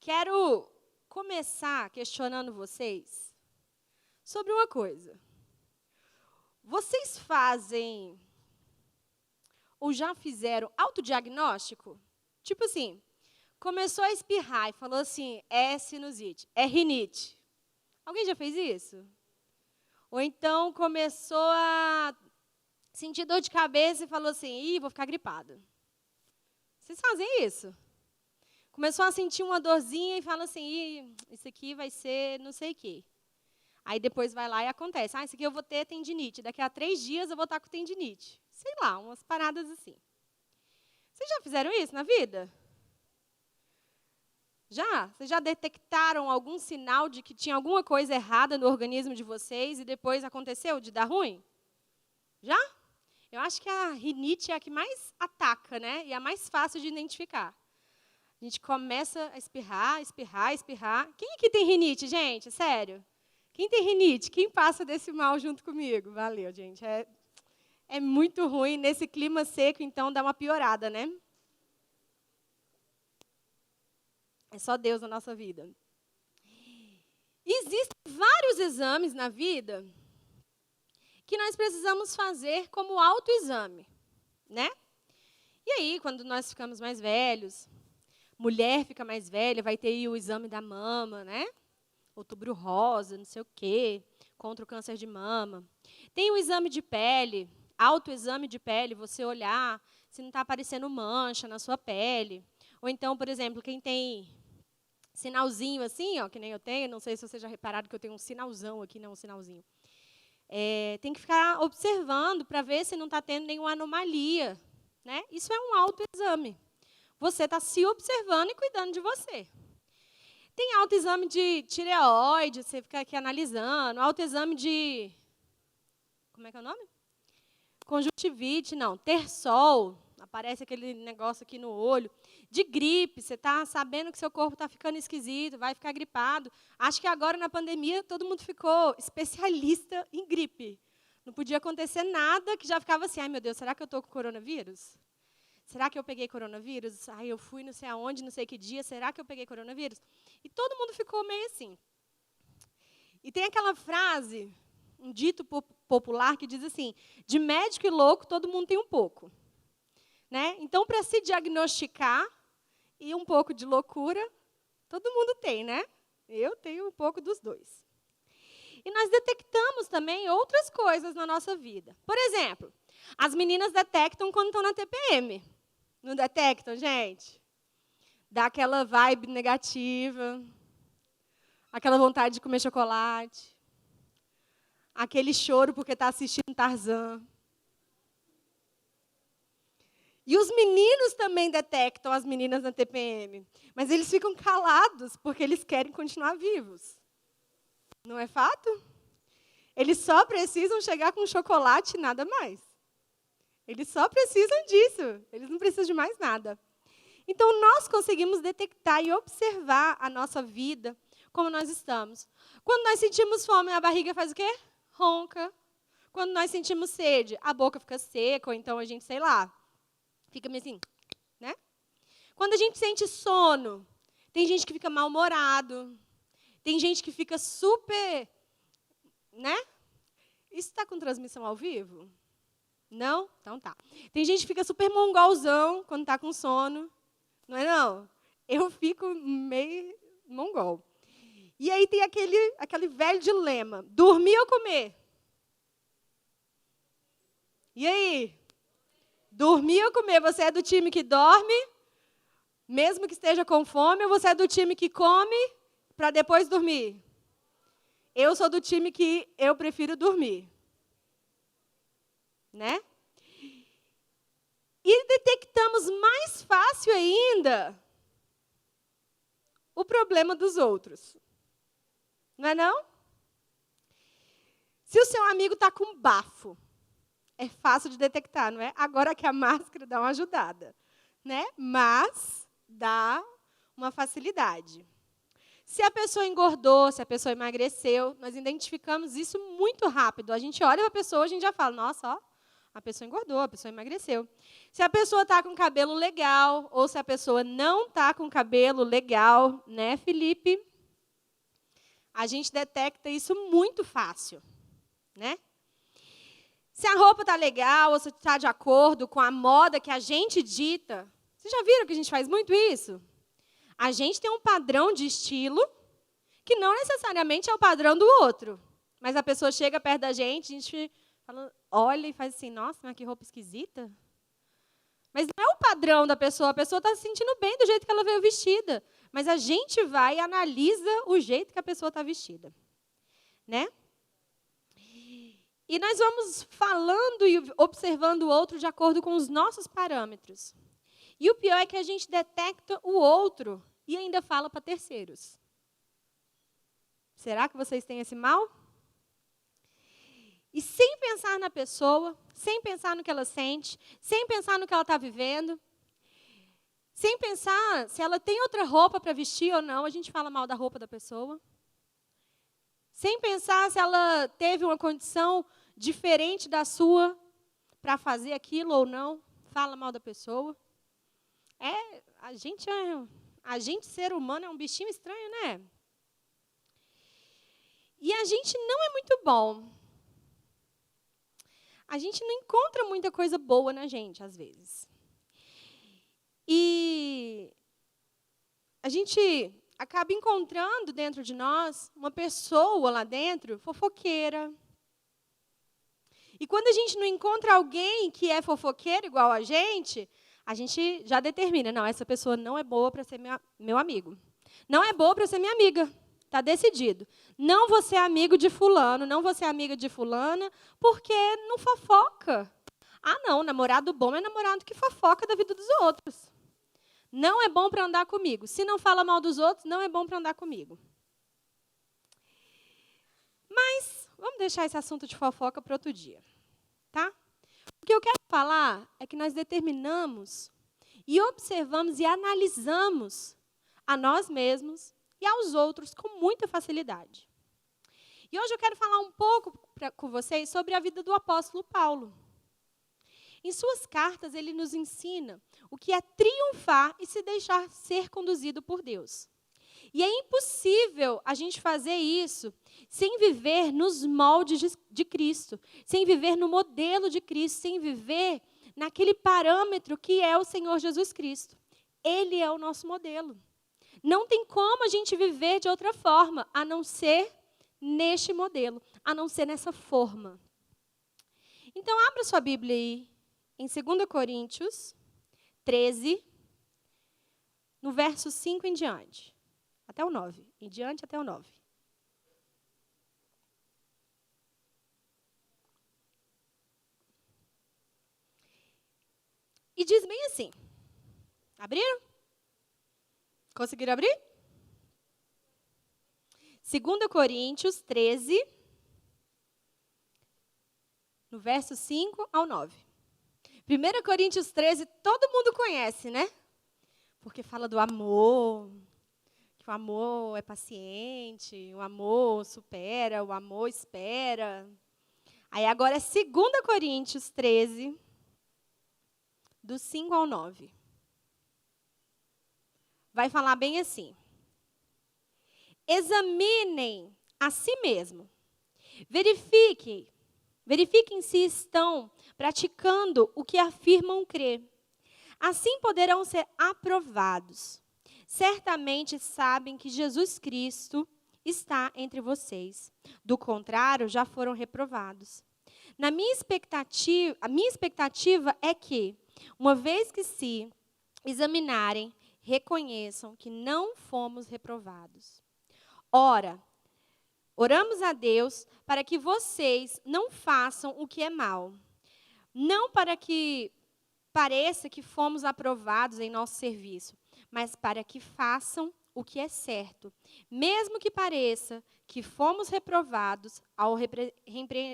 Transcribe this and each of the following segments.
quero começar questionando vocês sobre uma coisa. Vocês fazem ou já fizeram autodiagnóstico? Tipo assim, começou a espirrar e falou assim, é sinusite, é rinite. Alguém já fez isso? Ou então começou a sentir dor de cabeça e falou assim, ih, vou ficar gripado. Vocês fazem isso? Começou a sentir uma dorzinha e fala assim, ih, isso aqui vai ser não sei o quê. Aí depois vai lá e acontece, isso aqui eu vou ter tendinite, daqui a 3 dias eu vou estar com tendinite. Sei lá, umas paradas assim. Vocês já fizeram isso na vida? Já? Vocês já detectaram algum sinal de que tinha alguma coisa errada no organismo de vocês e depois aconteceu de dar ruim? Já? Eu acho que a rinite é a que mais ataca, né? E é a mais fácil de identificar. A gente começa a espirrar, espirrar, espirrar. Quem aqui tem rinite, gente? Sério? Quem tem rinite? Quem passa desse mal junto comigo? Valeu, gente. É muito ruim. Nesse clima seco, então, dá uma piorada, né? É só Deus na nossa vida. Existem vários exames na vida que nós precisamos fazer como autoexame, né? E aí, quando nós ficamos mais velhos, mulher fica mais velha, vai ter aí o exame da mama, né? Outubro rosa, não sei o quê, contra o câncer de mama. Tem o exame de pele, autoexame de pele, você olhar se não está aparecendo mancha na sua pele. Ou então, por exemplo, quem tem sinalzinho assim, ó, que nem eu tenho, não sei se vocês já repararam que eu tenho um sinalzão aqui, não um sinalzinho. Tem que ficar observando para ver se não está tendo nenhuma anomalia, né? Isso é um autoexame. Você está se observando e cuidando de você. Tem autoexame de tireoide, você fica aqui analisando. Autoexame de... Como é que é o nome? Conjuntivite, não. Tersol, aparece aquele negócio aqui no olho. De gripe, você está sabendo que seu corpo está ficando esquisito, vai ficar gripado. Acho que agora, na pandemia, todo mundo ficou especialista em gripe. Não podia acontecer nada que já ficava assim, ai, meu Deus, será que eu estou com coronavírus? Será que eu peguei coronavírus? Ai, eu fui não sei aonde, não sei que dia, será que eu peguei coronavírus? E todo mundo ficou meio assim. E tem aquela frase, um dito popular que diz assim, de médico e louco, todo mundo tem um pouco. Né? Então, para se diagnosticar e um pouco de loucura, todo mundo tem, né? Eu tenho um pouco dos dois. E nós detectamos também outras coisas na nossa vida. Por exemplo, as meninas detectam quando estão na TPM. Não detectam, gente? Dá aquela vibe negativa, aquela vontade de comer chocolate, aquele choro porque está assistindo Tarzan. E os meninos também detectam as meninas na TPM, mas eles ficam calados porque eles querem continuar vivos. Não é fato? Eles só precisam chegar com chocolate e nada mais. Eles só precisam disso, eles não precisam de mais nada. Então, nós conseguimos detectar e observar a nossa vida, como nós estamos. Quando nós sentimos fome, a barriga faz o quê? Ronca. Quando nós sentimos sede, a boca fica seca, ou então a gente, sei lá, fica meio assim, né? Quando a gente sente sono, tem gente que fica mal-humorado, tem gente que fica super, né? Isso está com transmissão ao vivo? Não? Então tá. Tem gente que fica super mongolzão quando está com sono. Não é não? Eu fico meio mongol. E aí tem aquele velho dilema. Dormir ou comer? E aí? Dormir ou comer? Você é do time que dorme, mesmo que esteja com fome, ou você é do time que come para depois dormir? Eu sou do time que eu prefiro dormir. Né? E detectamos mais fácil ainda o problema dos outros. Não é não? Se o seu amigo está com bafo, é fácil de detectar, não é? Agora que a máscara dá uma ajudada, né? Mas dá uma facilidade. Se a pessoa engordou, se a pessoa emagreceu, nós identificamos isso muito rápido. A gente olha para a pessoa, a gente já fala, nossa, ó, a pessoa engordou, a pessoa emagreceu. Se a pessoa está com cabelo legal, ou se a pessoa não está com cabelo legal, né, Felipe? A gente detecta isso muito fácil, né? Se a roupa está legal, ou se está de acordo com a moda que a gente dita. Vocês já viram que a gente faz muito isso? A gente tem um padrão de estilo que não necessariamente é o padrão do outro. Mas a pessoa chega perto da gente, a gente fala, olha e faz assim, nossa, mas que roupa esquisita. Mas não é o padrão da pessoa, a pessoa está se sentindo bem do jeito que ela veio vestida. Mas a gente vai e analisa o jeito que a pessoa está vestida. Né? E nós vamos falando e observando o outro de acordo com os nossos parâmetros. E o pior é que a gente detecta o outro e ainda fala para terceiros. Será que vocês têm esse mal? E sem pensar na pessoa, sem pensar no que ela sente, sem pensar no que ela está vivendo, sem pensar se ela tem outra roupa para vestir ou não, a gente fala mal da roupa da pessoa. Sem pensar se ela teve uma condição diferente da sua para fazer aquilo ou não, fala mal da pessoa. A gente, ser humano, é um bichinho estranho, né? E a gente não é muito bom. A gente não encontra muita coisa boa na gente, às vezes. E a gente acaba encontrando dentro de nós uma pessoa lá dentro fofoqueira. E quando a gente não encontra alguém que é fofoqueiro igual a gente já determina, não, essa pessoa não é boa para ser meu amigo. Não é boa para ser minha amiga. Está decidido. Não vou ser amigo de fulano, não vou ser amiga de fulana, porque não fofoca. Ah, não, namorado bom é namorado que fofoca da vida dos outros. Não é bom para andar comigo. Se não fala mal dos outros, não é bom para andar comigo. Mas vamos deixar esse assunto de fofoca para outro dia. Tá? O que eu quero falar é que nós determinamos e observamos e analisamos a nós mesmos e aos outros com muita facilidade. E hoje eu quero falar um pouco com vocês sobre a vida do apóstolo Paulo. Em suas cartas, ele nos ensina o que é triunfar e se deixar ser conduzido por Deus. E é impossível a gente fazer isso sem viver nos moldes de Cristo, sem viver no modelo de Cristo, sem viver naquele parâmetro que é o Senhor Jesus Cristo. Ele é o nosso modelo. Não tem como a gente viver de outra forma, a não ser neste modelo, a não ser nessa forma. Então, abra sua Bíblia aí, em 2 Coríntios 13, no verso 5 em diante. Até o 9. Em diante até o 9. E diz bem assim. Abriram? Conseguiram abrir? 2 Coríntios 13, no verso 5 ao 9. 1 Coríntios 13, todo mundo conhece, né? Porque fala do amor, que o amor é paciente, o amor supera, o amor espera. Aí agora é 2 Coríntios 13, do 5 ao 9. Vai falar bem assim. Examinem a si mesmo. Verifiquem se estão praticando o que afirmam crer. Assim poderão ser aprovados. Certamente sabem que Jesus Cristo está entre vocês. Do contrário, já foram reprovados. A minha expectativa é que, uma vez que se examinarem, reconheçam que não fomos reprovados. Ora, oramos a Deus para que vocês não façam o que é mal. Não para que pareça que fomos aprovados em nosso serviço, mas para que façam o que é certo. Mesmo que pareça que fomos reprovados ao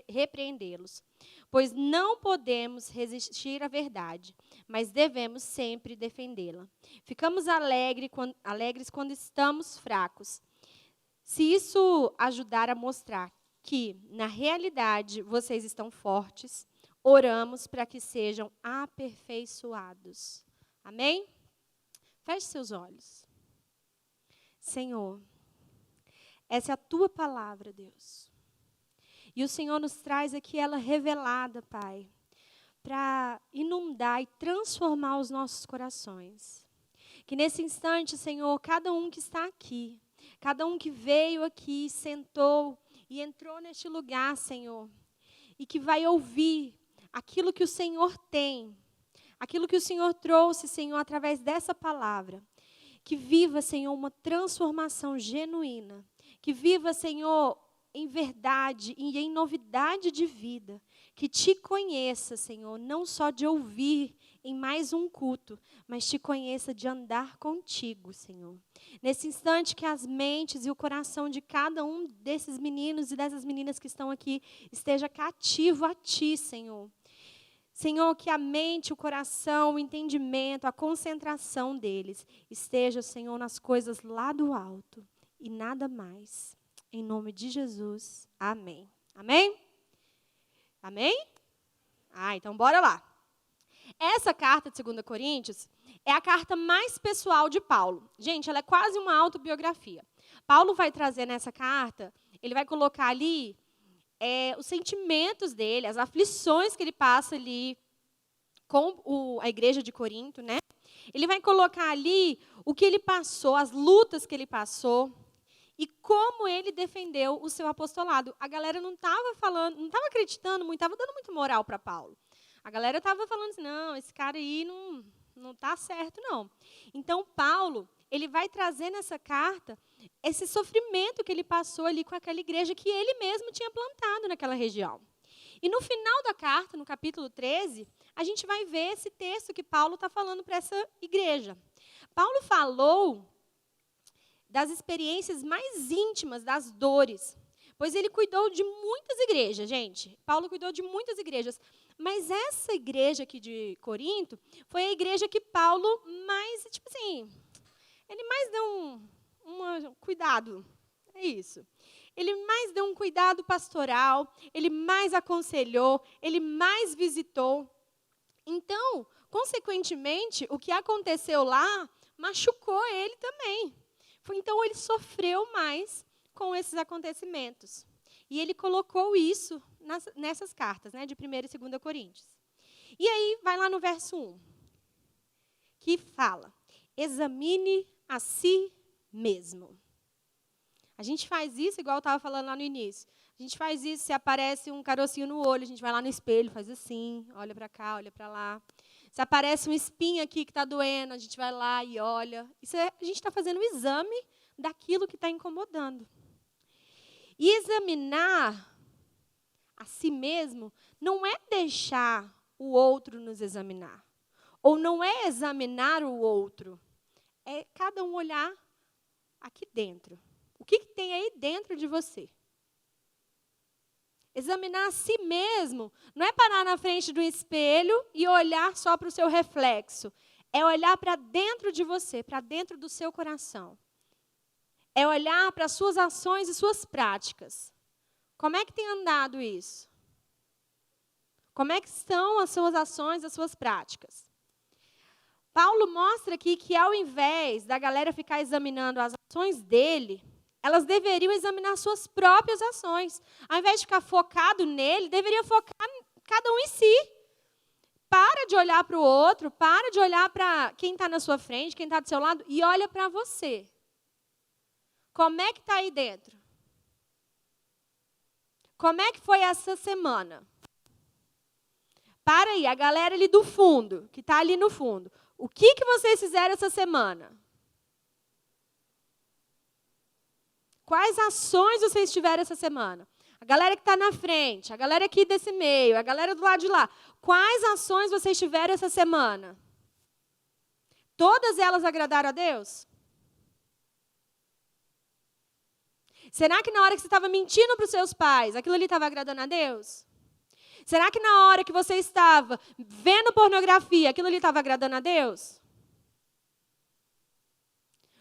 repreendê-los. Pois não podemos resistir à verdade, mas devemos sempre defendê-la. Ficamos alegres quando estamos fracos. Se isso ajudar a mostrar que, na realidade, vocês estão fortes, oramos para que sejam aperfeiçoados. Amém? Feche seus olhos. Senhor, essa é a tua palavra, Deus. E o Senhor nos traz aqui ela revelada, Pai, para inundar e transformar os nossos corações. Que nesse instante, Senhor, cada um que está aqui, cada um que veio aqui, sentou e entrou neste lugar, Senhor, e que vai ouvir aquilo que o Senhor tem, aquilo que o Senhor trouxe, Senhor, através dessa palavra. Que viva, Senhor, uma transformação genuína. Que viva, Senhor, em verdade e em novidade de vida. Que te conheça, Senhor, não só de ouvir em mais um culto, mas te conheça de andar contigo, Senhor. Nesse instante que as mentes e o coração de cada um desses meninos e dessas meninas que estão aqui esteja cativo a ti, Senhor. Senhor, que a mente, o coração, o entendimento, a concentração deles esteja, Senhor, nas coisas lá do alto e nada mais. Em nome de Jesus, amém. Amém? Amém? Então bora lá. Essa carta de 2 Coríntios é a carta mais pessoal de Paulo. Gente, ela é quase uma autobiografia. Paulo vai trazer nessa carta, ele vai colocar ali os sentimentos dele, as aflições que ele passa ali com a igreja de Corinto, né? Ele vai colocar ali o que ele passou, as lutas que ele passou e como ele defendeu o seu apostolado. A galera não estava falando, não estava acreditando muito, estava dando muito moral para Paulo. A galera estava falando assim, não, esse cara aí não está certo, não. Então, Paulo, ele vai trazer nessa carta esse sofrimento que ele passou ali com aquela igreja que ele mesmo tinha plantado naquela região. E no final da carta, no capítulo 13, a gente vai ver esse texto que Paulo está falando para essa igreja. Paulo falou das experiências mais íntimas, das dores, pois ele cuidou de muitas igrejas, gente. Paulo cuidou de muitas igrejas. Mas essa igreja aqui de Corinto foi a igreja que Paulo mais, tipo assim, ele mais deu um cuidado. É isso. Ele mais deu um cuidado pastoral, ele mais aconselhou, ele mais visitou. Então, consequentemente, o que aconteceu lá machucou ele também. Então, ele sofreu mais com esses acontecimentos. E ele colocou isso nessas cartas, né, de 1 e 2 Coríntios. E aí, vai lá no verso 1, que fala, examine a si mesmo. A gente faz isso, igual eu estava falando lá no início. A gente faz isso, se aparece um carocinho no olho, a gente vai lá no espelho, faz assim, olha para cá, olha para lá. Se aparece um espinho aqui que está doendo, a gente vai lá e olha. A gente está fazendo um exame daquilo que está incomodando. E examinar a si mesmo não é deixar o outro nos examinar. Ou não é examinar o outro. É cada um olhar aqui dentro. O que tem aí dentro de você? Examinar a si mesmo não é parar na frente do espelho e olhar só para o seu reflexo. É olhar para dentro de você, para dentro do seu coração. É olhar para as suas ações e suas práticas. Como é que tem andado isso? Como é que estão as suas ações, as suas práticas? Paulo mostra aqui que ao invés da galera ficar examinando as ações dele, elas deveriam examinar suas próprias ações. Ao invés de ficar focado nele, deveria focar cada um em si. Para de olhar para o outro, para de olhar para quem está na sua frente, quem está do seu lado, e olha para você. Como é que está aí dentro? Como é que foi essa semana? Para aí, a galera ali do fundo, que está ali no fundo. O que vocês fizeram essa semana? Quais ações vocês tiveram essa semana? A galera que está na frente, a galera aqui desse meio, a galera do lado de lá. Quais ações vocês tiveram essa semana? Todas elas agradaram a Deus? Será que na hora que você estava mentindo para os seus pais, aquilo ali estava agradando a Deus? Será que na hora que você estava vendo pornografia, aquilo ali estava agradando a Deus?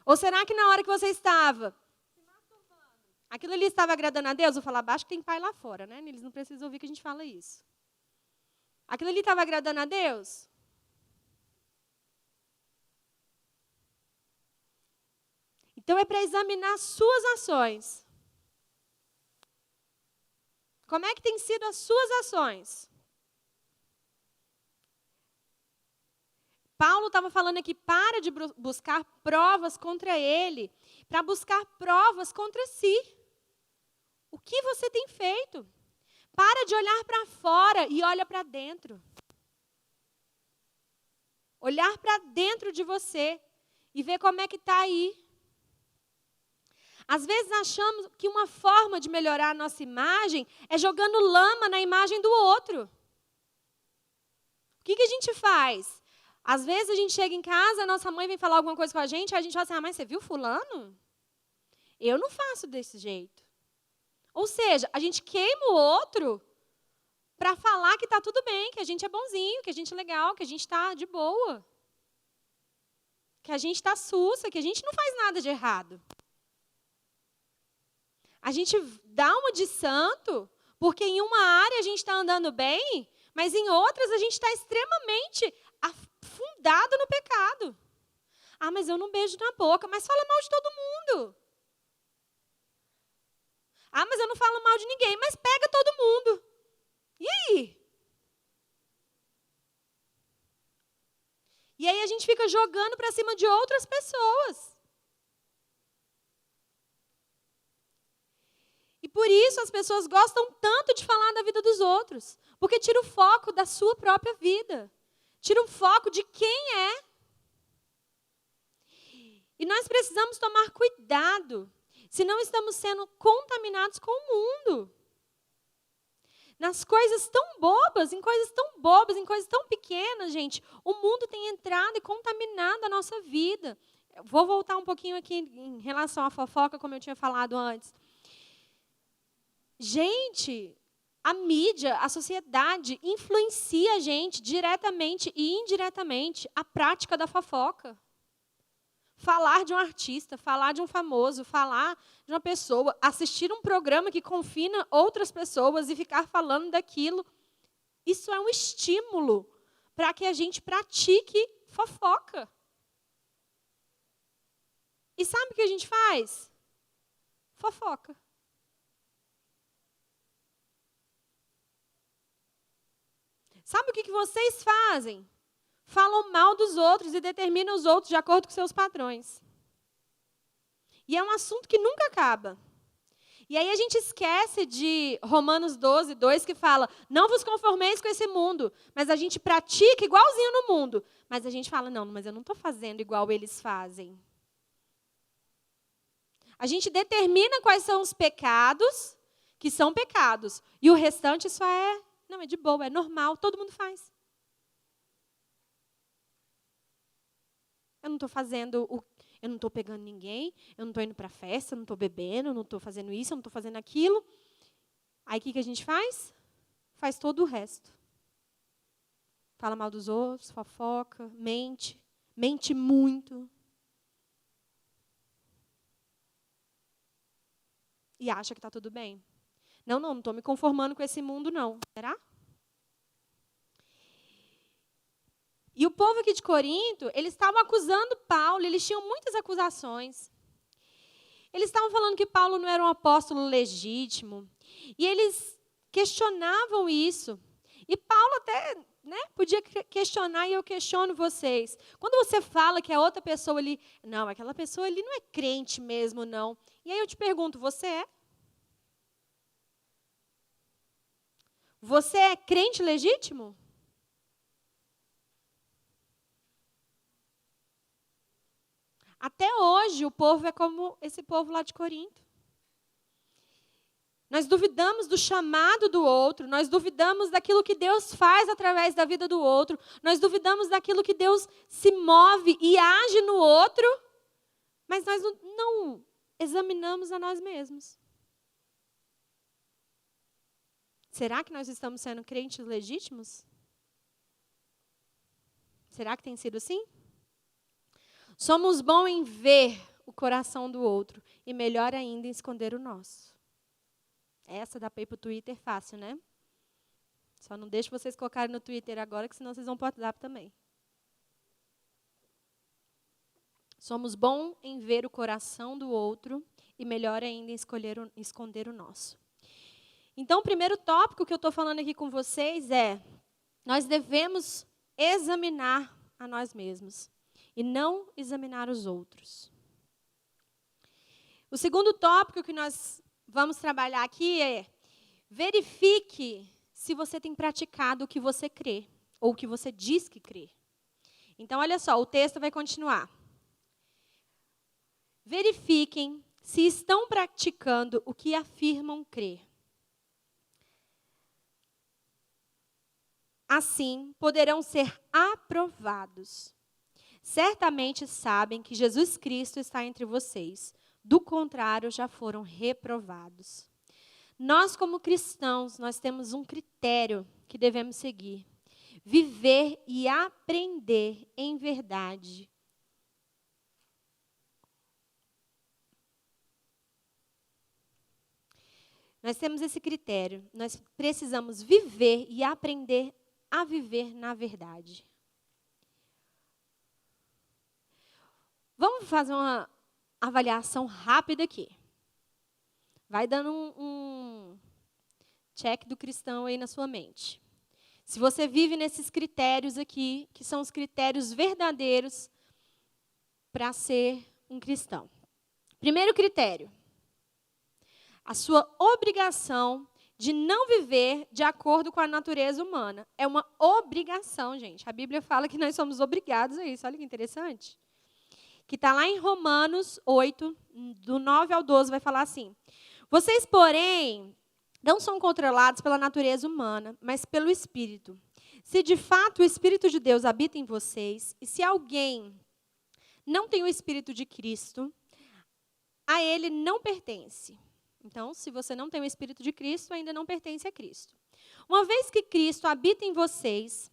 Ou será que na hora que você estava aquilo ali estava agradando a Deus? Eu vou falar baixo que tem pai lá fora, né? Eles não precisam ouvir que a gente fala isso. Aquilo ali estava agradando a Deus? Então é para examinar suas ações. Como é que tem sido as suas ações? Paulo estava falando aqui, para de buscar provas contra ele, para buscar provas contra si. O que você tem feito? Para de olhar para fora e olha para dentro. Olhar para dentro de você e ver como é que está aí. Às vezes achamos que uma forma de melhorar a nossa imagem é jogando lama na imagem do outro. O que a gente faz? Às vezes a gente chega em casa, a nossa mãe vem falar alguma coisa com a gente, aí a gente fala assim, mas você viu fulano? Eu não faço desse jeito. Ou seja, a gente queima o outro para falar que está tudo bem, que a gente é bonzinho, que a gente é legal, que a gente está de boa. Que a gente está sussa, que a gente não faz nada de errado. A gente dá uma de santo, porque em uma área a gente está andando bem, mas em outras a gente está extremamente afundado no pecado. Ah, mas eu não beijo na boca, mas fala mal de todo mundo. Ah, mas eu não falo mal de ninguém, mas pega todo mundo. E aí? E aí a gente fica jogando para cima de outras pessoas. E por isso as pessoas gostam tanto de falar da vida dos outros, porque tira o foco da sua própria vida. Tira o foco de quem é. E nós precisamos tomar cuidado, senão estamos sendo contaminados com o mundo. Nas coisas tão bobas, em coisas tão pequenas, gente, o mundo tem entrado e contaminado a nossa vida. Eu vou voltar um pouquinho aqui em relação à fofoca, como eu tinha falado antes. Gente, a mídia, a sociedade influencia a gente diretamente e indiretamente a prática da fofoca. Falar de um artista, falar de um famoso, falar de uma pessoa, assistir um programa que confina outras pessoas e ficar falando daquilo, isso é um estímulo para que a gente pratique fofoca. E sabe o que a gente faz? Fofoca. Sabe o que vocês fazem? Falam mal dos outros e determinam os outros de acordo com seus padrões. E é um assunto que nunca acaba. E aí a gente esquece de Romanos 12, 2, que fala, não vos conformeis com esse mundo, mas a gente pratica igualzinho no mundo. Mas a gente fala, não, mas eu não estou fazendo igual eles fazem. A gente determina quais são os pecados, que são pecados. E o restante só é de boa, é normal, todo mundo faz. Eu não estou fazendo, eu não estou pegando ninguém, eu não estou indo para a festa, eu não estou bebendo, eu não estou fazendo isso, eu não estou fazendo aquilo. Aí o que a gente faz? Faz todo o resto. Fala mal dos outros, fofoca, mente muito. E acha que está tudo bem. Não estou me conformando com esse mundo, não. Será? E o povo aqui de Corinto, eles estavam acusando Paulo, eles tinham muitas acusações. Eles estavam falando que Paulo não era um apóstolo legítimo. E eles questionavam isso. E Paulo até podia questionar, e eu questiono vocês. Quando você fala que a outra pessoa ali, não, aquela pessoa ali não é crente mesmo, não. E aí eu te pergunto, você é? Você é crente legítimo? Até hoje, o povo é como esse povo lá de Corinto. Nós duvidamos do chamado do outro, nós duvidamos daquilo que Deus faz através da vida do outro, nós duvidamos daquilo que Deus se move e age no outro, mas nós não examinamos a nós mesmos. Será que nós estamos sendo crentes legítimos? Será que tem sido assim? Somos bons em ver o coração do outro e melhor ainda em esconder o nosso. Essa dá para ir para o Twitter fácil, né? Só não deixo vocês colocarem no Twitter agora, que senão vocês vão para o WhatsApp também. Somos bons em ver o coração do outro e melhor ainda em esconder o nosso. Então, o primeiro tópico que eu estou falando aqui com vocês é: nós devemos examinar a nós mesmos e não examinar os outros. O segundo tópico que nós vamos trabalhar aqui é: verifique se você tem praticado o que você crê ou o que você diz que crê. Então, olha só, o texto vai continuar. Verifiquem se estão praticando o que afirmam crer. Assim, poderão ser aprovados. Certamente sabem que Jesus Cristo está entre vocês. Do contrário, já foram reprovados. Nós, como cristãos, nós temos um critério que devemos seguir. Viver e aprender em verdade. Nós temos esse critério. Nós precisamos viver e aprender a viver na verdade. Vamos fazer uma avaliação rápida aqui. Vai dando um check do cristão aí na sua mente. Se você vive nesses critérios aqui, que são os critérios verdadeiros para ser um cristão. Primeiro critério: a sua obrigação de não viver de acordo com a natureza humana. É uma obrigação, gente. A Bíblia fala que nós somos obrigados a isso. Olha que interessante. Que está lá em Romanos 8, do 9 ao 12, vai falar assim: vocês, porém, não são controlados pela natureza humana, mas pelo Espírito. Se de fato o Espírito de Deus habita em vocês, e se alguém não tem o Espírito de Cristo, a ele não pertence. Então, se você não tem o Espírito de Cristo, ainda não pertence a Cristo. Uma vez que Cristo habita em vocês,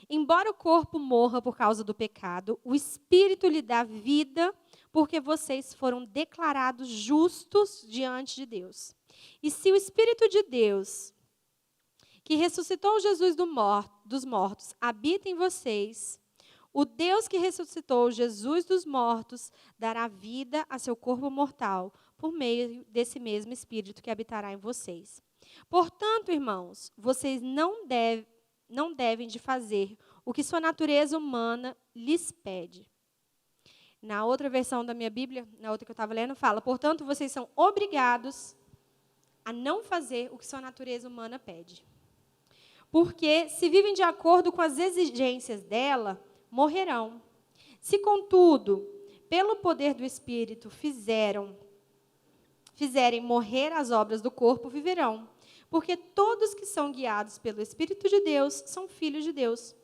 embora o corpo morra por causa do pecado, o Espírito lhe dá vida, porque vocês foram declarados justos diante de Deus. E se o Espírito de Deus, que ressuscitou Jesus dos mortos, habita em vocês, o Deus que ressuscitou Jesus dos mortos dará vida a seu corpo mortal, por meio desse mesmo Espírito que habitará em vocês. Portanto, irmãos, vocês não devem de fazer o que sua natureza humana lhes pede. Na outra versão da minha Bíblia, na outra que eu estava lendo, fala: portanto, vocês são obrigados a não fazer o que sua natureza humana pede. Porque, se vivem de acordo com as exigências dela, morrerão. Se, contudo, pelo poder do Espírito fizerem morrer as obras do corpo, viverão. Porque todos que são guiados pelo Espírito de Deus são filhos de Deus.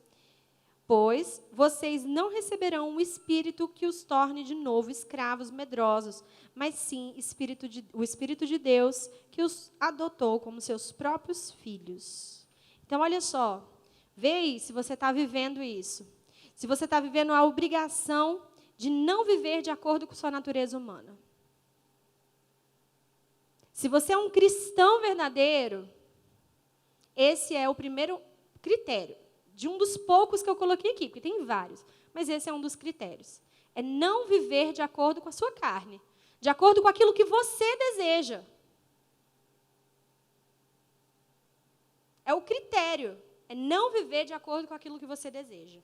Pois vocês não receberão um espírito que os torne de novo escravos medrosos, mas sim o Espírito de Deus que os adotou como seus próprios filhos. Então, olha só, vê aí se você está vivendo isso. Se você está vivendo a obrigação de não viver de acordo com sua natureza humana. Se você é um cristão verdadeiro, esse é o primeiro critério, de um dos poucos que eu coloquei aqui, porque tem vários, mas esse é um dos critérios. É não viver de acordo com a sua carne, de acordo com aquilo que você deseja. É o critério, é não viver de acordo com aquilo que você deseja.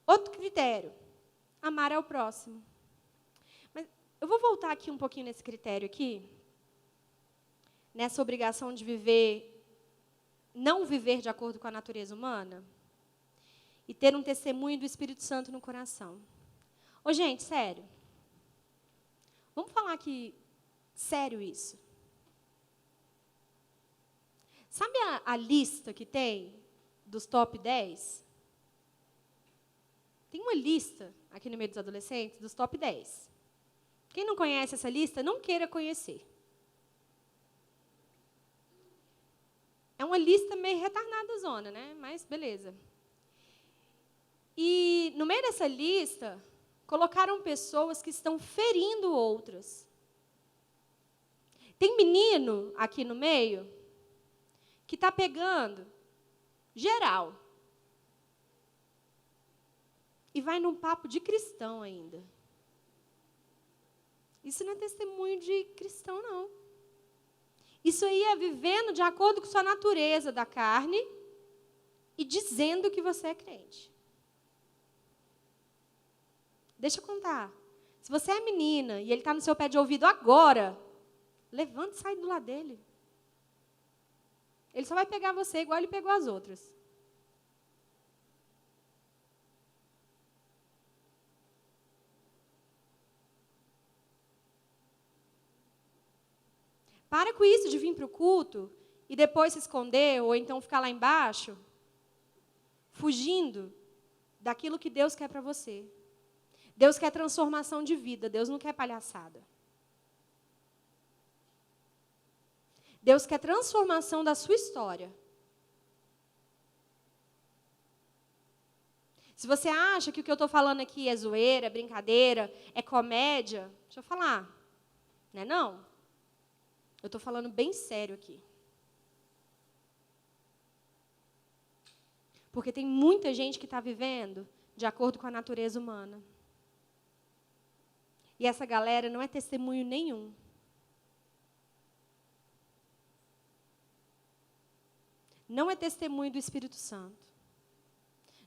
Outro critério, amar ao próximo. Eu vou voltar aqui um pouquinho nesse critério aqui, nessa obrigação de não viver de acordo com a natureza humana, e ter um testemunho do Espírito Santo no coração. Ô, gente, sério. Vamos falar aqui, sério isso. Sabe a lista que tem dos top 10? Tem uma lista aqui no meio dos adolescentes dos top 10. Quem não conhece essa lista, não queira conhecer. É uma lista meio retardada zona, né? Mas beleza. E no meio dessa lista, colocaram pessoas que estão ferindo outras. Tem menino aqui no meio que está pegando geral. E vai num papo de cristão ainda. Isso não é testemunho de cristão, não. Isso aí é vivendo de acordo com sua natureza da carne e dizendo que você é crente. Deixa eu contar. Se você é menina e ele está no seu pé de ouvido agora, levanta e sai do lado dele. Ele só vai pegar você igual ele pegou as outras. Para com isso de vir para o culto e depois se esconder, ou então ficar lá embaixo, fugindo daquilo que Deus quer para você. Deus quer transformação de vida, Deus não quer palhaçada. Deus quer transformação da sua história. Se você acha que o que eu estou falando aqui é zoeira, é brincadeira, é comédia, deixa eu falar. Não é não? Eu estou falando bem sério aqui. Porque tem muita gente que está vivendo de acordo com a natureza humana. E essa galera não é testemunho nenhum. Não é testemunho do Espírito Santo.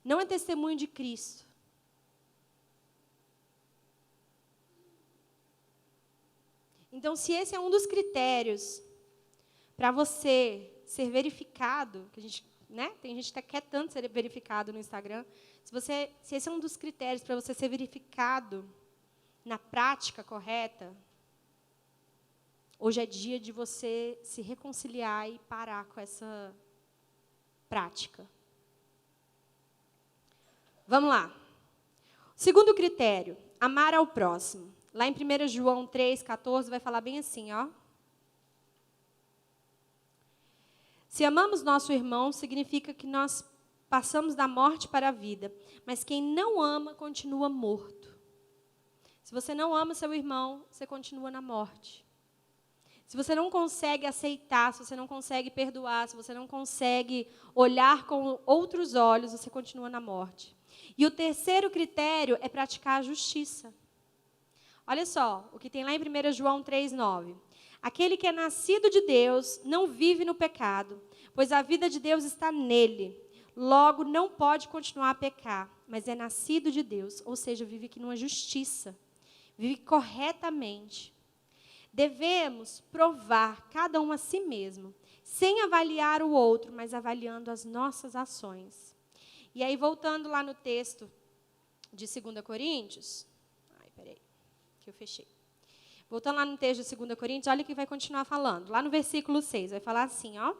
Não é testemunho de Cristo. Então, se esse é um dos critérios para você ser verificado, que a gente, né, tem gente que quer tanto ser verificado no Instagram, se esse é um dos critérios para você ser verificado na prática correta, hoje é dia de você se reconciliar e parar com essa prática. Vamos lá. Segundo critério, amar ao próximo. Lá em 1 João 3,14 vai falar bem assim, ó. Se amamos nosso irmão, significa que nós passamos da morte para a vida. Mas quem não ama, continua morto. Se você não ama seu irmão, você continua na morte. Se você não consegue aceitar, se você não consegue perdoar, se você não consegue olhar com outros olhos, você continua na morte. E o terceiro critério é praticar a justiça. Olha só, o que tem lá em 1 João 3,9. Aquele que é nascido de Deus não vive no pecado, pois a vida de Deus está nele. Logo, não pode continuar a pecar, mas é nascido de Deus, ou seja, vive aqui numa justiça. Vive corretamente. Devemos provar cada um a si mesmo, sem avaliar o outro, mas avaliando as nossas ações. E aí, voltando lá no texto de 2 Coríntios... que eu fechei. Voltando lá no texto de 2 Coríntios, olha o que vai continuar falando. Lá no versículo 6, vai falar assim, ó.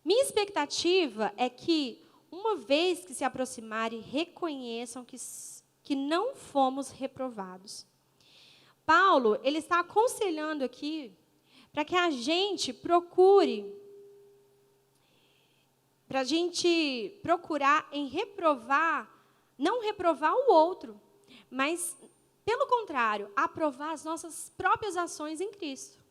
Minha expectativa é que, uma vez que se aproximarem, reconheçam que não fomos reprovados. Paulo, ele está aconselhando aqui para que a gente procure, para a gente procurar em reprovar, não reprovar o outro, mas, pelo contrário, aprovar as nossas próprias ações em Cristo.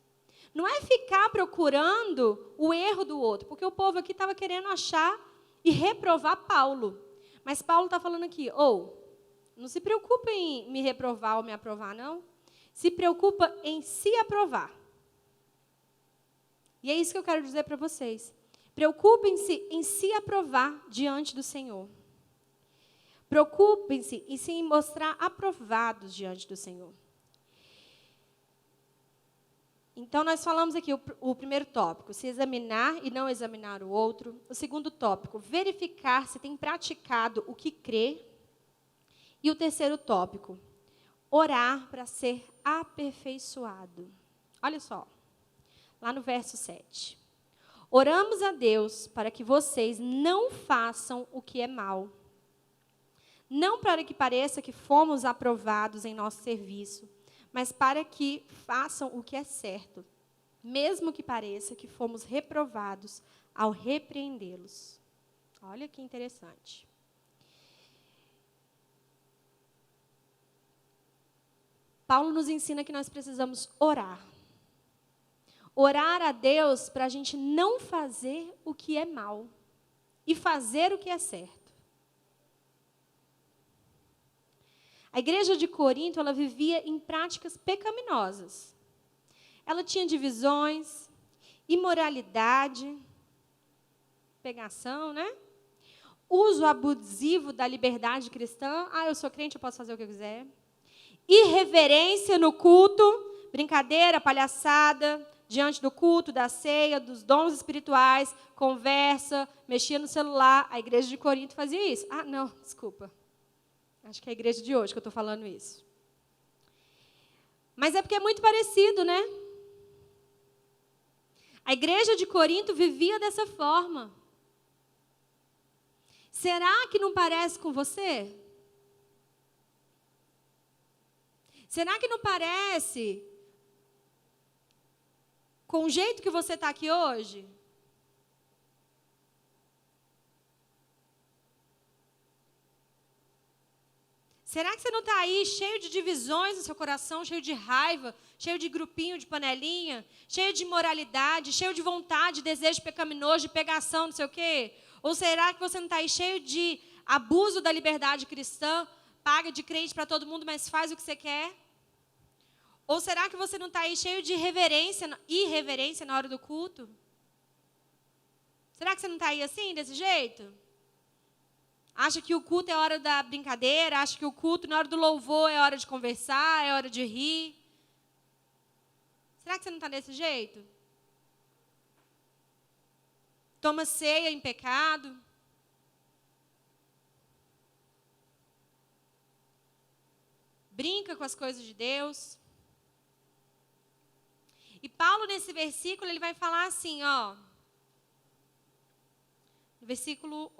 Não é ficar procurando o erro do outro, porque o povo aqui estava querendo achar e reprovar Paulo. Mas Paulo está falando aqui, não se preocupa em me reprovar ou me aprovar, não. Se preocupa em se aprovar. E é isso que eu quero dizer para vocês. Preocupem-se em se aprovar diante do Senhor. Preocupem-se em se mostrar aprovados diante do Senhor. Então, nós falamos aqui o primeiro tópico, se examinar e não examinar o outro. O segundo tópico, verificar se tem praticado o que crê. E o terceiro tópico, orar para ser aperfeiçoado. Olha só, lá no verso 7. Oramos a Deus para que vocês não façam o que é mal. Não para que pareça que fomos aprovados em nosso serviço, mas para que façam o que é certo, mesmo que pareça que fomos reprovados ao repreendê-los. Olha que interessante. Paulo nos ensina que nós precisamos orar. orar a Deus para a gente não fazer o que é mal e fazer o que é certo. A igreja de Corinto, ela vivia em práticas pecaminosas. Ela tinha divisões, imoralidade, pegação, né? Uso abusivo da liberdade cristã. Eu sou crente, eu posso fazer o que eu quiser. Irreverência no culto, brincadeira, palhaçada, diante do culto, da ceia, dos dons espirituais, conversa, mexia no celular. A igreja de Corinto fazia isso. Não, desculpa. Acho que é a igreja de hoje que eu estou falando isso. Mas é porque é muito parecido, né? A igreja de Corinto vivia dessa forma. Será que não parece com você? Será que não parece com o jeito que você está aqui hoje? Será que você não está aí cheio de divisões no seu coração, cheio de raiva, cheio de grupinho de panelinha, cheio de imoralidade, cheio de vontade, desejo pecaminoso, de pegação, não sei o quê? Ou será que você não está aí cheio de abuso da liberdade cristã, paga de crente para todo mundo, mas faz o que você quer? Ou será que você não está aí cheio de irreverência na hora do culto? Será que você não está aí assim, desse jeito? Acha que o culto é hora da brincadeira, acha que o culto, na hora do louvor, é hora de conversar, é hora de rir. Será que você não está desse jeito? Toma ceia em pecado. Brinca com as coisas de Deus. E Paulo, nesse versículo, ele vai falar assim, no versículo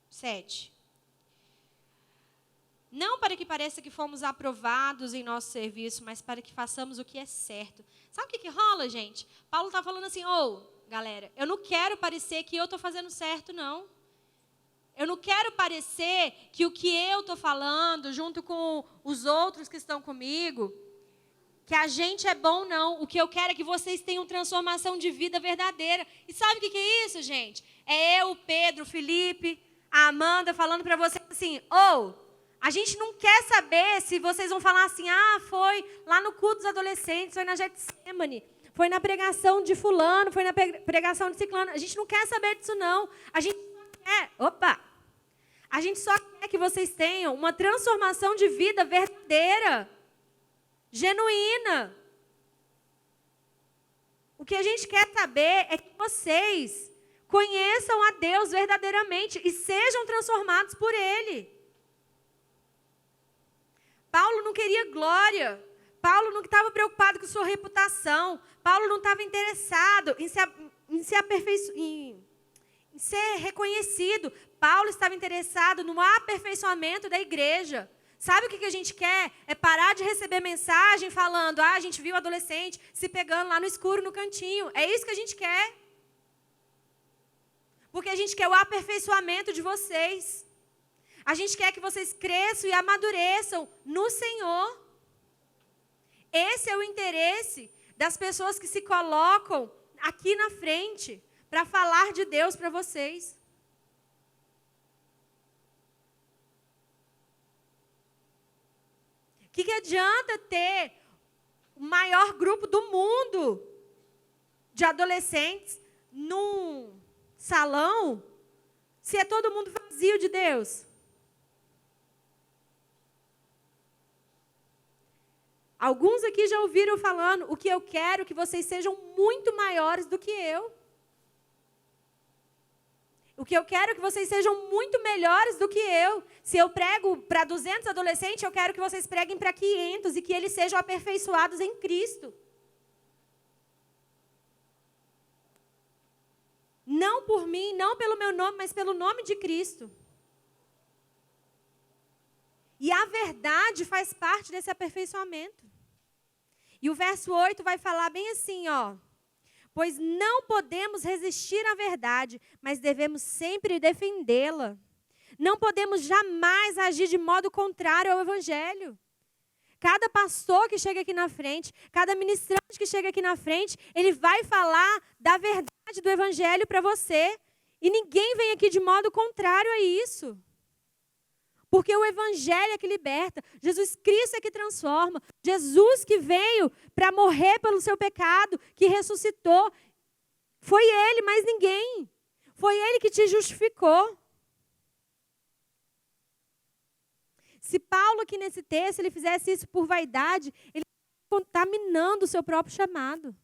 7. Não para que pareça que fomos aprovados em nosso serviço, mas para que façamos o que é certo. Sabe o que rola, gente? Paulo está falando assim, galera, eu não quero parecer que eu estou fazendo certo, não. Eu não quero parecer que o que eu estou falando, junto com os outros que estão comigo, que a gente é bom, não. O que eu quero é que vocês tenham transformação de vida verdadeira. E sabe o que é isso, gente? É eu, o Pedro, o Felipe, a Amanda falando para vocês assim, a gente não quer saber se vocês vão falar assim, foi lá no culto dos adolescentes, foi na Getsemane, foi na pregação de fulano, foi na pregação de ciclano. A gente não quer saber disso, não. A gente só quer que vocês tenham uma transformação de vida verdadeira, genuína. O que a gente quer saber é que vocês conheçam a Deus verdadeiramente e sejam transformados por Ele. Paulo não queria glória. Paulo não estava preocupado com sua reputação. Paulo não estava interessado em ser reconhecido. Paulo estava interessado no aperfeiçoamento da igreja. Sabe o que a gente quer? É parar de receber mensagem falando, a gente viu adolescente se pegando lá no escuro, no cantinho. É isso que a gente quer. Porque a gente quer o aperfeiçoamento de vocês. A gente quer que vocês cresçam e amadureçam no Senhor. Esse é o interesse das pessoas que se colocam aqui na frente para falar de Deus para vocês. O que adianta ter o maior grupo do mundo de adolescentes num salão se é todo mundo vazio de Deus? Alguns aqui já ouviram falando, o que eu quero é que vocês sejam muito maiores do que eu. O que eu quero é que vocês sejam muito melhores do que eu. Se eu prego para 200 adolescentes, eu quero que vocês preguem para 500 e que eles sejam aperfeiçoados em Cristo. Não por mim, não pelo meu nome, mas pelo nome de Cristo. E a verdade faz parte desse aperfeiçoamento. E o verso 8 vai falar bem assim, pois não podemos resistir à verdade, mas devemos sempre defendê-la. Não podemos jamais agir de modo contrário ao Evangelho. Cada pastor que chega aqui na frente, cada ministrante que chega aqui na frente, ele vai falar da verdade do evangelho para você. E ninguém vem aqui de modo contrário a isso. Porque o evangelho é que liberta. Jesus Cristo é que transforma. Jesus que veio para morrer pelo seu pecado, que ressuscitou. Foi ele, mais ninguém. Foi ele que te justificou. Se Paulo aqui nesse texto, ele fizesse isso por vaidade, ele está contaminando o seu próprio chamado.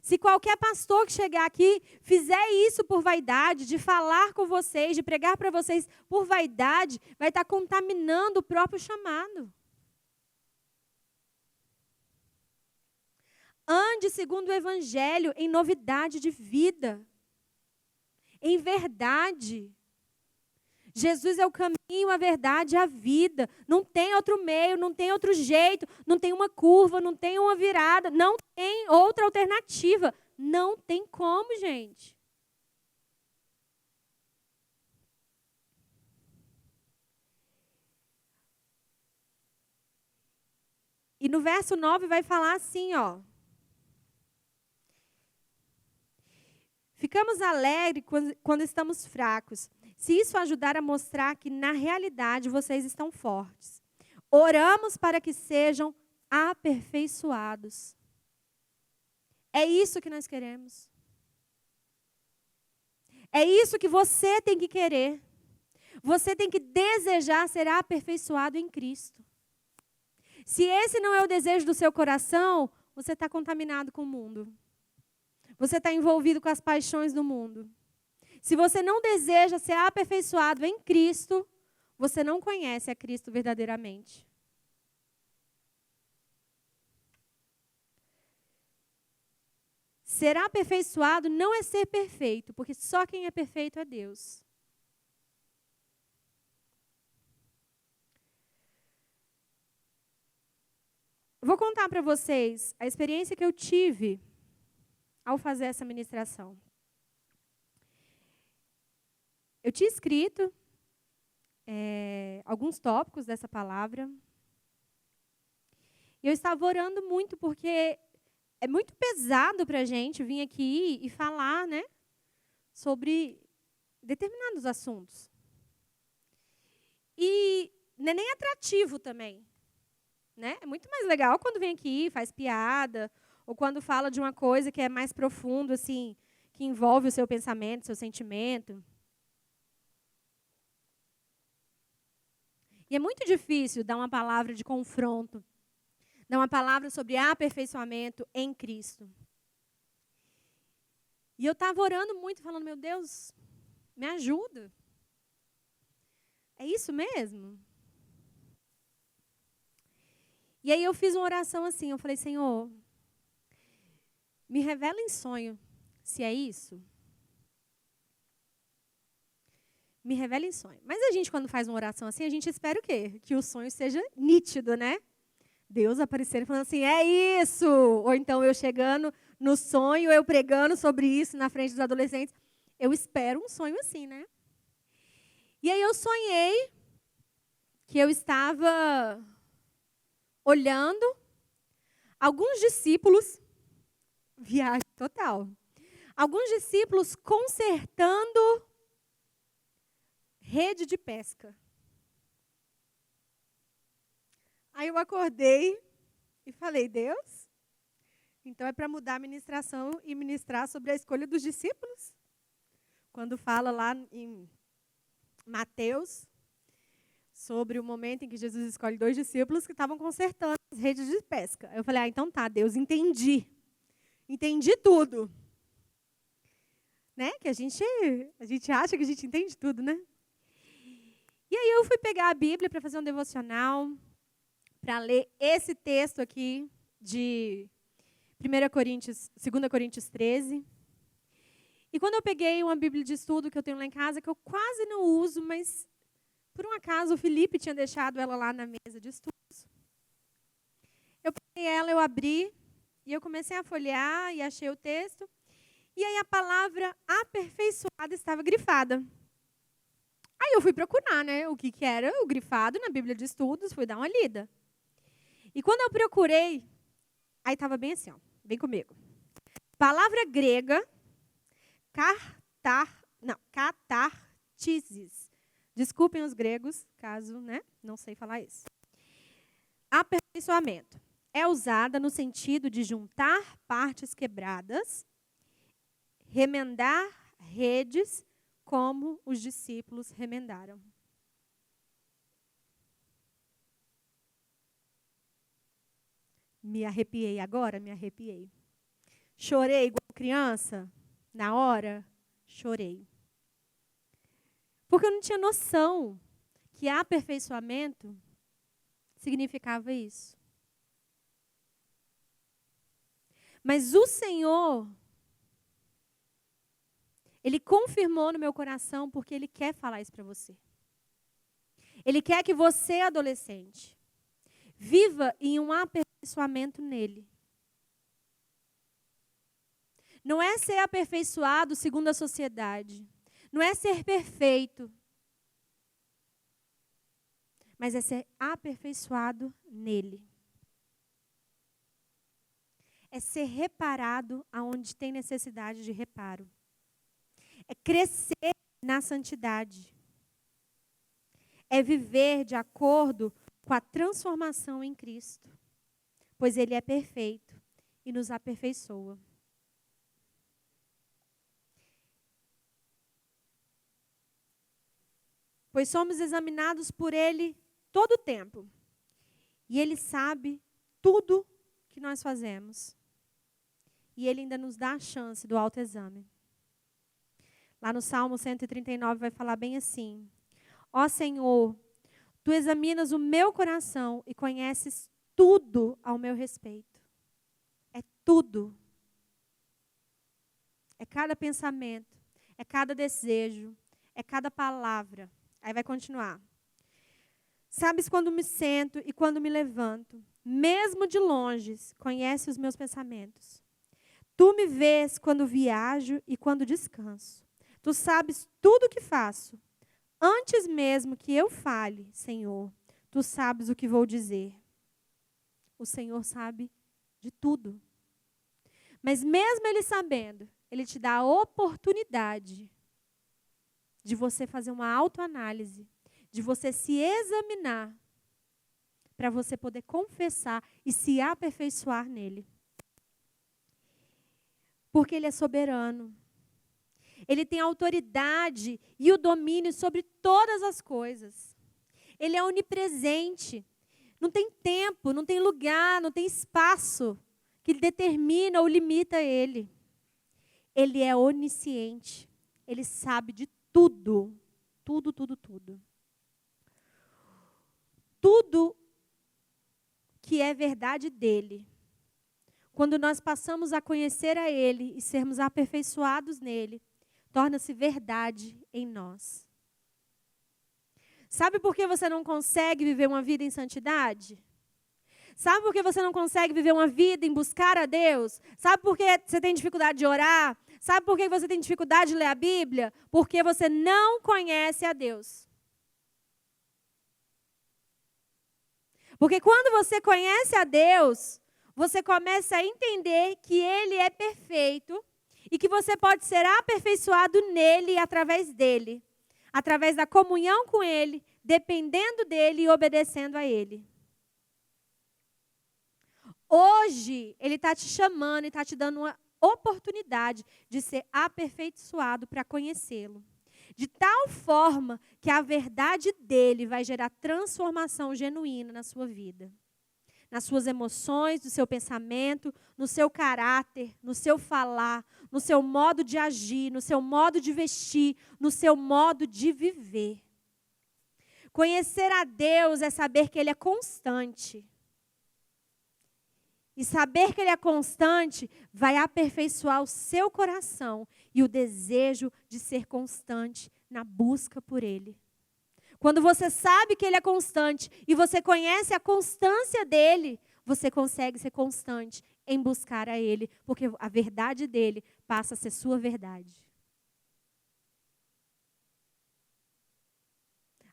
Se qualquer pastor que chegar aqui fizer isso por vaidade, de falar com vocês, de pregar para vocês por vaidade, vai estar contaminando o próprio chamado. Ande segundo o evangelho em novidade de vida, em verdade. Jesus é o caminho, a verdade e a vida. Não tem outro meio, não tem outro jeito, não tem uma curva, não tem uma virada, não tem outra alternativa. Não tem como, gente. E no verso 9 vai falar assim, ó. Ficamos alegres quando estamos fracos, se isso ajudar a mostrar que, na realidade, vocês estão fortes. Oramos para que sejam aperfeiçoados. É isso que nós queremos. É isso que você tem que querer. Você tem que desejar ser aperfeiçoado em Cristo. Se esse não é o desejo do seu coração, você está contaminado com o mundo. Você está envolvido com as paixões do mundo. Se você não deseja ser aperfeiçoado em Cristo, você não conhece a Cristo verdadeiramente. Ser aperfeiçoado não é ser perfeito, porque só quem é perfeito é Deus. Vou contar para vocês a experiência que eu tive ao fazer essa ministração. Eu tinha escrito alguns tópicos dessa palavra. E eu estava orando muito, porque é muito pesado para a gente vir aqui e falar, né, sobre determinados assuntos. E não é nem atrativo também. Né? É muito mais legal quando vem aqui, faz piada, ou quando fala de uma coisa que é mais profundo, assim, que envolve o seu pensamento, seu sentimento. E é muito difícil dar uma palavra de confronto, dar uma palavra sobre aperfeiçoamento em Cristo. E eu estava orando muito, falando, meu Deus, me ajuda. É isso mesmo? E aí eu fiz uma oração assim, eu falei, Senhor, me revela em sonho se é isso. Me revela em sonho. Mas a gente, quando faz uma oração assim, a gente espera o quê? Que o sonho seja nítido, né? Deus aparecendo falando assim, é isso! Ou então eu chegando no sonho, eu pregando sobre isso na frente dos adolescentes. Eu espero um sonho assim, né? E aí eu sonhei que eu estava olhando alguns discípulos, viagem total, alguns discípulos consertando rede de pesca. Aí eu acordei e falei, Deus, então é para mudar a ministração e ministrar sobre a escolha dos discípulos? Quando fala lá em Mateus, sobre o momento em que Jesus escolhe 2 discípulos que estavam consertando as redes de pesca. Eu falei, então tá, Deus, entendi. Entendi tudo. Né? Que a gente acha que a gente entende tudo, né? E aí eu fui pegar a Bíblia para fazer um devocional, para ler esse texto aqui de 2 Coríntios 13. E quando eu peguei uma Bíblia de estudo que eu tenho lá em casa, que eu quase não uso, mas por um acaso o Felipe tinha deixado ela lá na mesa de estudos. Eu peguei ela, eu abri, e eu comecei a folhear e achei o texto. E aí a palavra aperfeiçoada estava grifada. Aí eu fui procurar, né, o que era o grifado na Bíblia de Estudos, fui dar uma lida. E quando eu procurei, aí estava bem assim, ó, vem comigo. Palavra grega, catartises. Desculpem os gregos, caso, né, não sei falar isso. Aperfeiçoamento. É usada no sentido de juntar partes quebradas, remendar redes, como os discípulos remendaram. Me arrepiei agora? Me arrepiei. Chorei igual criança? Na hora? Chorei. Porque eu não tinha noção que aperfeiçoamento significava isso. Mas o Senhor, Ele confirmou no meu coração porque Ele quer falar isso para você. Ele quer que você, adolescente, viva em um aperfeiçoamento nele. Não é ser aperfeiçoado segundo a sociedade. Não é ser perfeito. Mas é ser aperfeiçoado nele. É ser reparado aonde tem necessidade de reparo. É crescer na santidade. É viver de acordo com a transformação em Cristo. Pois Ele é perfeito e nos aperfeiçoa. Pois somos examinados por Ele todo o tempo. E Ele sabe tudo que nós fazemos. E Ele ainda nos dá a chance do autoexame. Lá no Salmo 139 vai falar bem assim: Ó Senhor, Tu examinas o meu coração e conheces tudo ao meu respeito. É tudo. É cada pensamento, é cada desejo, é cada palavra. Aí vai continuar. Sabes quando me sento e quando me levanto. Mesmo de longe, conhece os meus pensamentos. Tu me vês quando viajo e quando descanso. Tu sabes tudo o que faço. Antes mesmo que eu fale, Senhor, Tu sabes o que vou dizer. O Senhor sabe de tudo. Mas mesmo Ele sabendo, Ele te dá a oportunidade de você fazer uma autoanálise, de você se examinar, para você poder confessar e se aperfeiçoar nele. Porque Ele é soberano. Ele tem a autoridade e o domínio sobre todas as coisas. Ele é onipresente. Não tem tempo, não tem lugar, não tem espaço que determina ou limita Ele. Ele é onisciente. Ele sabe de tudo. Tudo, tudo, tudo. Tudo que é verdade dele. Quando nós passamos a conhecer a Ele e sermos aperfeiçoados nele, torna-se verdade em nós. Sabe por que você não consegue viver uma vida em santidade? Sabe por que você não consegue viver uma vida em buscar a Deus? Sabe por que você tem dificuldade de orar? Sabe por que você tem dificuldade de ler a Bíblia? Porque você não conhece a Deus. Porque quando você conhece a Deus, você começa a entender que Ele é perfeito e que você pode ser aperfeiçoado nele e através dele. Através da comunhão com Ele, dependendo dele e obedecendo a Ele. Hoje, Ele está te chamando e está te dando uma oportunidade de ser aperfeiçoado para conhecê-lo. De tal forma que a verdade dele vai gerar transformação genuína na sua vida. Nas suas emoções, no seu pensamento, no seu caráter, no seu falar, no seu modo de agir, no seu modo de vestir, no seu modo de viver. Conhecer a Deus é saber que Ele é constante. E saber que Ele é constante vai aperfeiçoar o seu coração e o desejo de ser constante na busca por Ele. Quando você sabe que Ele é constante e você conhece a constância dEle, você consegue ser constante em buscar a Ele, porque a verdade dEle passa a ser sua verdade.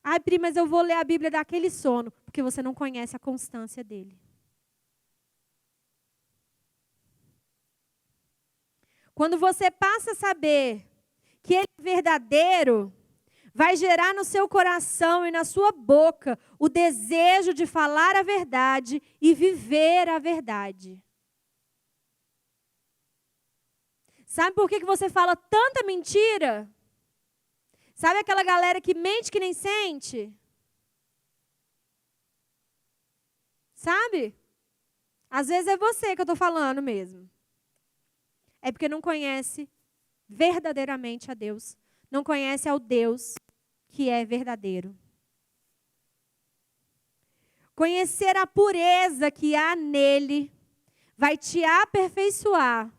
Ai, Pri, mas eu vou ler a Bíblia daquele sono, porque você não conhece a constância dele. Quando você passa a saber que ele é verdadeiro, vai gerar no seu coração e na sua boca o desejo de falar a verdade e viver a verdade. Sabe por que você fala tanta mentira? Sabe aquela galera que mente que nem sente? Sabe? Às vezes é você que eu estou falando mesmo. É porque não conhece verdadeiramente a Deus. Não conhece ao Deus que é verdadeiro. Conhecer a pureza que há nele vai te aperfeiçoar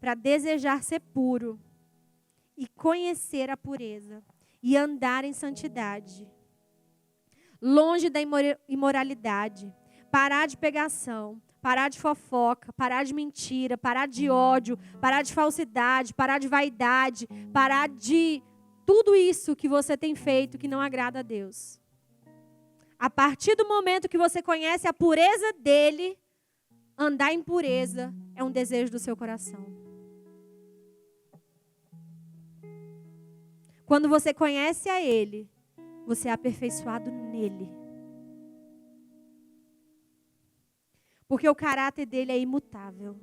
para desejar ser puro e conhecer a pureza e andar em santidade. Longe da imoralidade, parar de pegação, parar de fofoca, parar de mentira, parar de ódio, parar de falsidade, parar de vaidade, parar de tudo isso que você tem feito que não agrada a Deus. A partir do momento que você conhece a pureza dele, andar em pureza é um desejo do seu coração. Quando você conhece a ele, você é aperfeiçoado nele. Porque o caráter dele é imutável.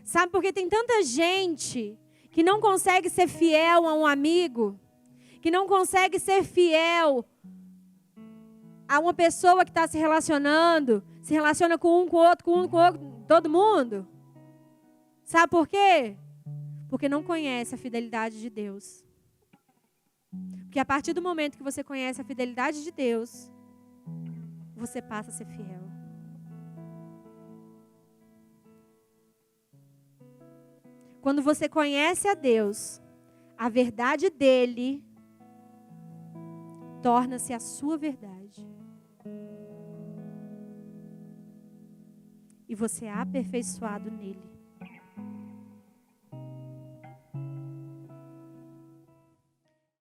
Sabe por que tem tanta gente que não consegue ser fiel a um amigo, que não consegue ser fiel a uma pessoa que está se relaciona com um, com outro, todo mundo? Sabe por quê? Porque não conhece a fidelidade de Deus. Porque a partir do momento que você conhece a fidelidade de Deus, você passa a ser fiel. Quando você conhece a Deus, a verdade dele torna-se a sua verdade. E você é aperfeiçoado nele.